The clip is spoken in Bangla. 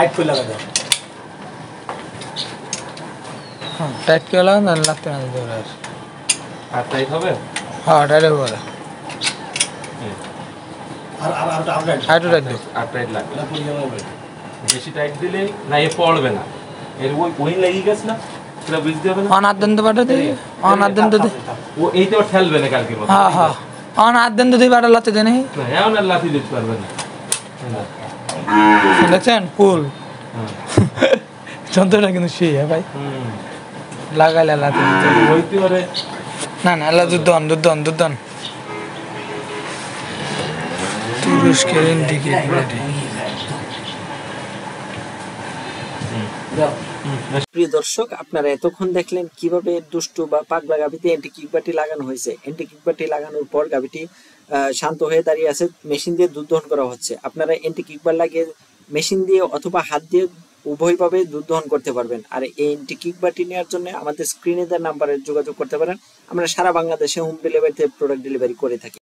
টাইট করে লাগা দাও। হ্যাঁ টাইট করে লাগান না লাগতে না ধরে আর টাইট হবে? হ্যাঁ টাইট হবে আর টাইট দিও আর টাইট লাগবে। এটা পুরো যাবে। বেশি টাইট দিলে না এ পড়বে না, এর ওই লেগে গেছে না, সেটা বুঝতে হবে না। অন আট দিন তো বাটা দিই, অন আট দিন তো দিই। ও এইটা ঠেলবে না কালকের মতো। হ্যাঁ হ্যাঁ অন আট দিন তো দিই বাটা লাতে দেন না এমন আর লাথি দিতে পারবে না। দেখছেন কুল যন্ত্রটা কিন্তু সেই ভাই লাগাইলে লাতে দিতে হইতে পারে। না না আল্লাহ দুধন দুধন দুধন তুরস্কের ইন্ডিকেট ব্লেডে। প্রিয় দর্শক, আপনারা এতক্ষণ দেখলেন কিভাবে দুষ্টু বা পাগলা গাভীতে অ্যান্টি কিকবাটি লাগানো হয়েছে। অ্যান্টি কিকবাটি লাগানোর পর গাভীটি শান্ত হয়ে দাঁড়িয়ে আছে, মেশিন দিয়ে দুধ দহন করা হচ্ছে। আপনারা অ্যান্টি কিকবার লাগিয়ে মেশিন দিয়ে অথবা হাত দিয়ে উভয়ভাবে দুধ দহন করতে পারবেন। আর এই অ্যান্টি কিকবাটি নেওয়ার জন্য আমাদের স্ক্রিনে দেওয়া নাম্বারে যোগাযোগ করতে পারেন। আমরা সারা বাংলাদেশে হোম ডেলিভারিতে প্রোডাক্ট ডেলিভারি করে থাকি।